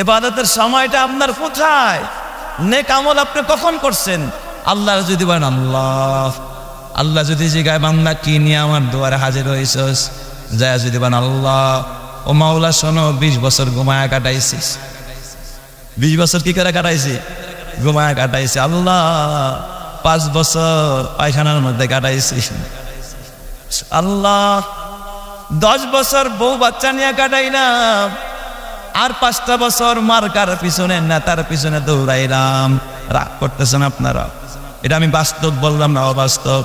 ইবাদতের সময়টা আপনার কোথায়? নেক আমল আপনি কখন করছেন? আল্লাহ যদি বলেন আল্লাহ, আল্লাহ যদি জিগায় বান্দা কি নিয়ে আমার দুয়ারে হাজির হয়েছিস, যায় যদি বলেন আল্লাহ, ও মাওলা শোনো 20 বছর ঘুমায়া কাটাইছিস, 20 বছর কি করে কাটাইছি? ঘুমায়া কাটাইছি। আল্লাহ 5 বছর পায়খানার মধ্যে কাটাইছি। আল্লাহ 10 বছর বউ বাচ্চা নিয়ে কাটাইলাম, আর 5টা বছর মার্কার পিছনে নেতার পিছনে দৌড়াইলাম। রাগ করতেছেন আপনারা? এটা আমি বাস্তব বললাম না অবাস্তব?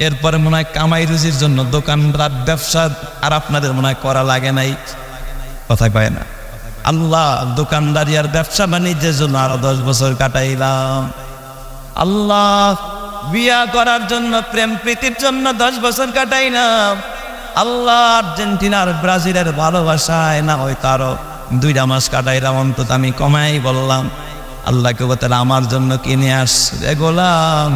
এরপরে মনে হয় কামাই রুজির জন্য দোকানদার ব্যবসা আর আপনাদের মনে হয় করা লাগে নাই, কথা কয় না? আল্লাহ দোকানদারি আর ব্যবসা বাণিজ্যের জন্য আরো 10 বছর কাটাইলাম। আল্লাহ বিয়া করার জন্য প্রেম প্রীতির জন্য 10 বছর কাটাইলাম। আল্লাহ আর্জেন্টিনার ব্রাজিলের ভালোবাসায় না হয় তারও 2 মাস কাটাইলাম। অন্তত আমি কমাই বললাম আল্লাহকে, বলতে আমার জন্য কিনে আসছে গোলাম,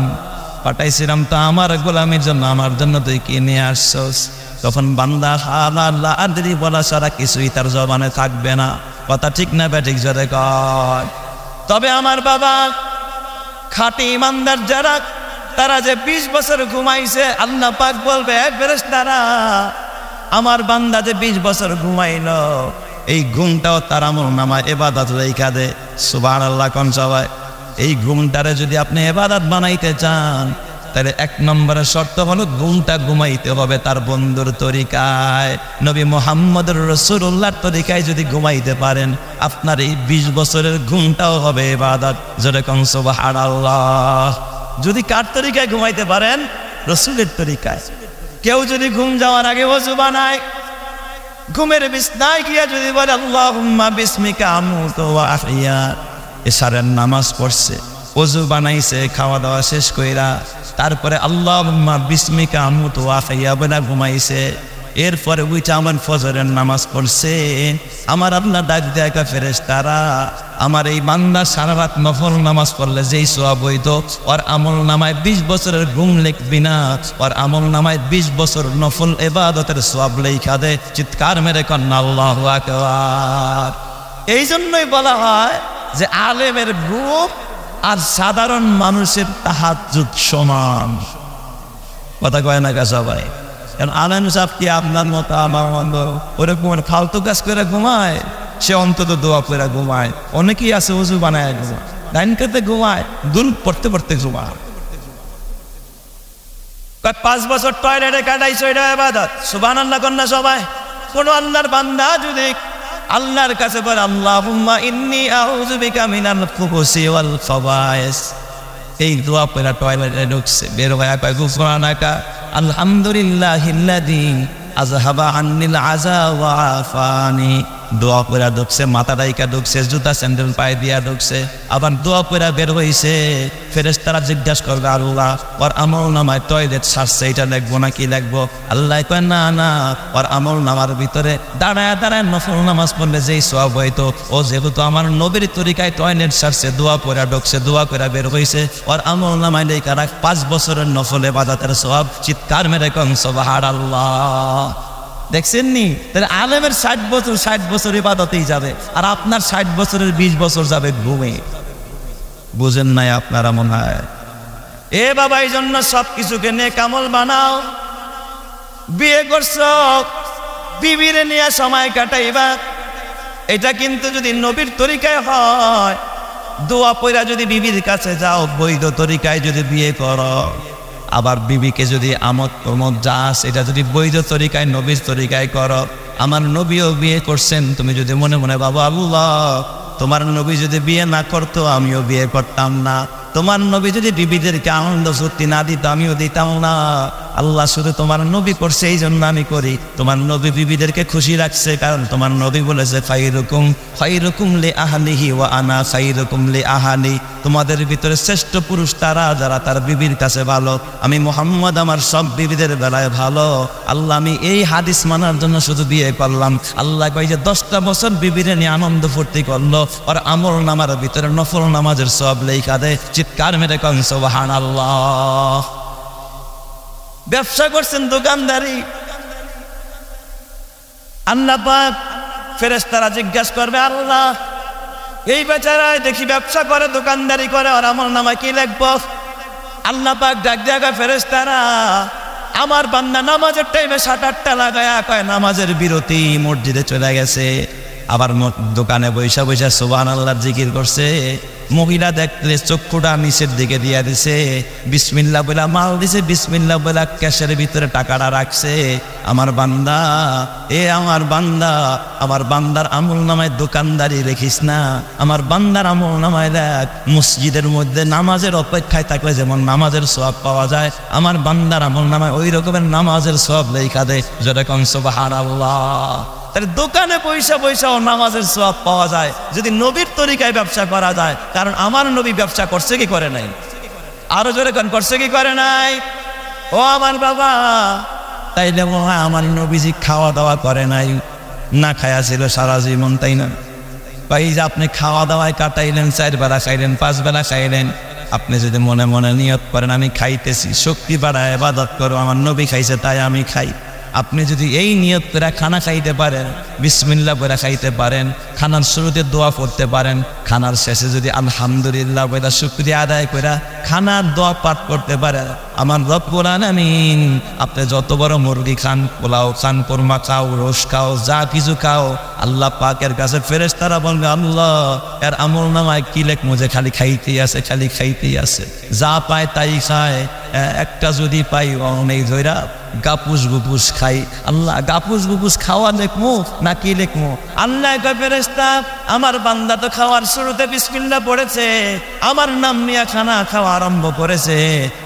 পাঠাইছিলাম তো আমার গোলামের জন্য, আমার জন্য তুই কিনে আসছস। তখন বান্দা আল্লাহ আদরি বলা ছাড়া কিছুই তার জবানে থাকবে না। কথা ঠিক না ব্যাঠিক জোরে কয়? তবে আমার বাবা খাঁটি ইমানদার যারা, তারা যে 20 বছর ঘুমাইছে, আল্লাহ পাক বলবে ফেরেশতারা আমার বান্দা যে 20 বছর ঘুমাইল, এই ঘুমটাও তার আমলনামায় ইবাদত লেখা দে। সুবহানাল্লাহ কোন সবাই? এই ঘুমটারে যদি আপনি ইবাদত বানাইতে চান, তাহলে 1 নম্বরের শর্ত হলো ঘুমটা ঘুমাইতে হবে তার বন্ধুর তরিকায়, নবী মুহাম্মদুর রাসূলুল্লাহর তরিকায়। যদি ঘুমাইতে পারেন, আপনার এই 20 বছরের ঘুমটাও হবে ইবাদত। জোরে কোন সুবহানাল্লাহ। যদি কার তরিকায় ঘুমাইতে পারেন? রাসূলের তরিকায়। কেউ যদি ঘুম যাওয়ার আগে ওযু বানায়, ঘুমের বিছনায় গিয়া যদি বলে আল্লাহুম্মা বিসমিকা আমুতু ওয়া আহইয়া, এশারের নামাজ পড়ছে, ওযু বানাইছে, খাওয়া দাওয়া শেষ কইরা তারপরে আল্লাহুম্মা বিসমিকা আমুতু ওয়া আহইয়া বলে ঘুমাইছে, এরপরে উইটা আমার ফজরের নামাজ পড়ছে, আমার আল্লাহ ডাক দেয় ফেরেশতারা আমার এই বান্দা সারা রাত নফল নামাজ পড়লে যেই সওয়াব হইতো, ওর আমল নামায় 20 বছরের ঘুম লিখবি না, ওর আমল নামায় 20 বছর নফল ইবাদতের সওয়াব লেখা দে। চিৎকার মেরে কন্না আল্লাহু আকবার। এই জন্যই বলা হয় যে আলেমের ঘুম আর সাধারণ মানুষের তাহাজ্জুদ সমান। কথা কয় না কা সবাই? কারণ আলেম সাহেব কি আপনার মতো আমার মতো ওরকম ফালতু কাজ করে ঘুমায়? সে অন্তত দোয়া করে ঘুমায়। অনেকেই আছে ওযু বানায় ঘুমায়, ডাইন কাতে ঘুমায়, দুল পড়তে পড়তে ঘুমায়। 5 বছর টয়লেটে কাটাইছো, এটা ইবাদত। সুবহানাল্লাহ কন্যা সবাই? কোন আল্লাহর বান্দা যদি আল্লাহর কাছে বলে আল্লাহুম্মা ইন্নী আউযু বিকা মিনাল খুবুসি ওয়াল খাবায়েস, এই দোয়া পড়া টয়লেটে ঢুকছে, বের হয়ে কয় গুফরানাকা আলহামদুলিল্লাহিল্লাযী আযহাবা আন্নিল আযা ওয়া আফানি। দোয়া পড়া ঢুকছে, মাথা ডাইকা ঢুকছে, জুতা স্যান্ডেল পায়ে দিয়া ঢুকছে, আবার দোয়া পড়া বের হইছে। ফেরেশতারা জিজ্ঞাসা করবে আল্লাহ ওর আমল নামায় টয়লেট সারছে, এটা লিখবো না কি লিখবো? আল্লাহ কয় না না, ওর আমল নামার ভিতরে দাঁড়ায় দাঁড়ায় নফল নামাজ পড়লে যেই সওয়াব হইতো, ও যেহেতু আমার নবীর তরিকায় টয়লেট সারছে, দোয়া পড়া ঢুকছে, দোয়া করে বের হইছে, ওর আমল নামায় লেখা রাখ 5 বছরের নফল ইবাদতের সওয়াব। চিৎকার মেরে কোন সুবহানাল্লাহ। দেখছেন নি? তাহলে আলেমের 60 বছর ইবাদতেই যাবে, আর আপনার 60 বছরের 20 বছর যাবে ঘুমে। বুঝেন নাই আপনারা মনে হয়? এ বাবা, এই জন্য সব কিছুকে নেক আমল বানাও। বিয়ে করছো, বিবিরে নিয়ে সময় কাটাইবা, এটা কিন্তু যদি নবীর তরিকায় হয়, দোয়া পড়া যদি বিবির কাছে যাও, বৈধ তরিকায় যদি বিয়ে করো, আবার বিবিকে যদি আমদ প্রমোদ যাস, এটা যদি বৈধ তরিকায় নবীর তরিকায় করো। আমার নবীও বিয়ে করছেন, তুমি যদি মনে মনে বাবা আল্লাহ তোমার নবী যদি বিয়ে না করতো আমিও বিয়ে করতাম না, তোমার নবী যদি বিবিদেরকে আনন্দ ফুর্তি না দিত আমিও দিতাম না, আল্লাহ শুধু তোমার নবী করছে এই জন্য আমি করি। তোমার নবী বিবিদেরকে খুশি রাখছে, কারণ তোমার নবী বলেছে খায়রুকুম লি আহলিহি ওয়া আনা খায়রুকুম লি আহলি, তোমাদের ভিতরে শ্রেষ্ঠ পুরুষ তারা যারা তার বিবির কাছে ভালো, আমি মুহাম্মদ আমার সব বিবিদের বেলায় ভালো। আল্লাহ আমি এই হাদিস মানার জন্য শুধু বিয়ে করলাম। আল্লাহ কয় যে 10টা বছর বিবিরে নিয়ে আনন্দ ফুর্তি করলো, আর আমল নামার ভিতরে নফল নামাজের সব লেখা দেয়। চিৎকার মেরে কোন সুবহানাল্লাহ। ব্যবসা করছেন, দোকানদারি, আল্লাহ পাক ফেরেশতারা জিজ্ঞাসা করবে আল্লাহ এই বেচারায় দেখি ব্যবসা করে, দোকানদারি করে, আর আমল নামায় কি লিখবো? আল্লাহ পাক ডাক দেখা ফেরেশতারা, আমার বান্দা নামাজের টাইমে 7-8টা লাগায়া কয় নামাজের বিরতি, মসজিদে চলে গেছে। আবার দোকানে বৈশা বৈশা সুবহানাল্লাহর জিকির করছে। মহিলা দেখলে চক্ষুটা নিচের দিকে দিয়া দিছে, বিসমিল্লাহ বলে মাল দিছে, বিসমিল্লাহ বলে ক্যাশের ভিতরে টাকাটা রাখছে। আমার বান্দা, আমার বান্দা, আমার বান্দার আমল নামায় দোকানদারি রেখিস না, আমার বান্দার আমল নামায় দেখ মসজিদের মধ্যে নামাজের অপেক্ষায় থাকলে যেমন নামাজের সওয়াব পাওয়া যায়, আমার বান্দার আমল নামায় ওই রকমের নামাজের সওয়াব লেখা দেয়। যেরকম সুবহানাল্লাহ। তাহলে দোকানে পয়সা পয়সাও নামাজের সওয়াব পাওয়া যায় যদি নবীর তরিকায় ব্যবসা করা যায়। কারণ আমার নবী ব্যবসা করছে কি করে নাই? আরো জোরে কোন করছে কি করে নাই? ও আমার বাবা, তাইলে আমার নবীজি খাওয়া দাওয়া করে নাই, না খায়া ছিল সারা জীবন, তাই না? ভাই যে আপনি খাওয়া দাওয়ায় কাটাইলেন, 4 বেলা খাইলেন, 5 বেলা খাইলেন, আপনি যদি মনে মনে নিয়ত করেন আমি খাইতেছি, শক্তি বাড়ায় ইবাদত করো, আমার নবী খাইছে তাই আমি খাই, আপনি যদি এই নিয়ত করে খানা খাইতে পারেন, বিসমিল্লাহ বলে খাইতে পারেন, খানার শুরুতে দোয়া করতে পারেন, খানার শেষে যদি আলহামদুলিল্লাহ বলে শুকরিয়া আদায় করে খানার দোয়া পাঠ করতে পারেন, আমার রব্বুল আলামিন আপনি যত বড় মুরগি খান, পোলাও খান, কোরমা খাও, রোশ খাও, যা কিছু খাও, আল্লাহ পাকের কাছে ফেরেশতারা বলবে আল্লাহ এর আমল নামায় কি লেখ মুঝে খালি খাইতেই আছে, খালি খাইতেই আছে, যা পায় তাই খায়, একটা যদি পাই অনেক ধৈরা গাপুস গুপুস খাই, আল্লাহ গাপুস গুপুস খাওয়া লেখমু না কি লেখমু? আল্লাহ কয় ফেরেশতা আমার বান্দা তো খাওয়ার শুরুতে বিসমিল্লাহ পড়েছে, আমার নাম নিয়ে খানা খাওয়া আরম্ভ করেছে,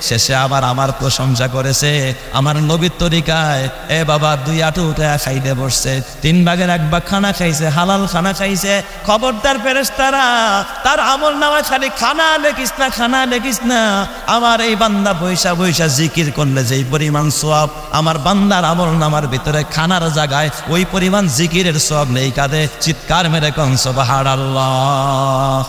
শেষে আবার আমার প্রশংসা করেছে, আমার নবীর তরিকায় এ বাবা 2 হাঁটু উঠে খাইতে বসছে, 3 ভাগের 1 ভাগ খানা খাইছে, হালাল খানা খাইছে। খবরদার ফেরেশতারা, তার আমল নামায় খালি খানা লেখিস না, খানা লেখিস না, আমার এই বান্দা বৈশা বৈশা জিকির করলে যেই পরিমাণ সওয়াব, আমার বান্দার আমল নামার ভিতরে খানার জায়গায় ওই পরিমাণ জিকিরের সওয়াব নেই কাঁদে। চিৎকার মেরে কোন সুবহানাল্লাহ।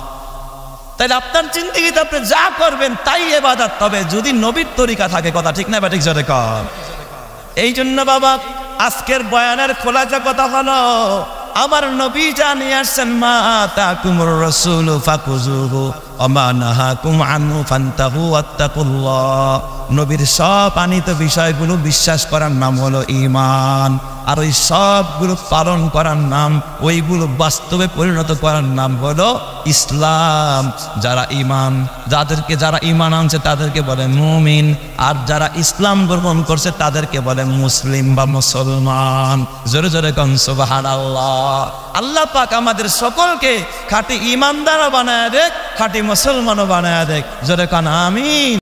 তাইলে আপনার জিন্দেগিতে আপনি যা করবেন তাই ইবাদত, তবে যদি নবীর তরিকা থাকে। কথা ঠিক না? ঠিক জোরে কর। এই জন্য বাবা আজকের বয়ানের খোলাসা কথা হলো, আমার নবী জানিয়ে আসছেন মা আতাকুমুর রাসূলু ফাকুযুহু ওয়া মা নাহাকুম আনহু ফান্তাহু ওয়াত্তাকুল্লাহ। নবীর সব আনিত বিষয়গুলো বিশ্বাস করার নাম হলো ঈমান, আর ওই সবগুলো পালন করার নাম, ওইগুলো বাস্তবে পরিণত করার নাম হলো ইসলাম। যারা ঈমান আনছে তাদেরকে বলে মুমিন, আর যারা ইসলাম গ্রহণ করছে তাদেরকে বলে মুসলিম বা মুসলমান। জোরে জোরে কোন সুবহানাল্লাহ। আল্লাহ পাক আমাদের সকলকে খাঁটি ঈমানদার বানায় দেখ, খাঁটি মুসলমানও বানায় দেখ। জোরে কোন আমিন।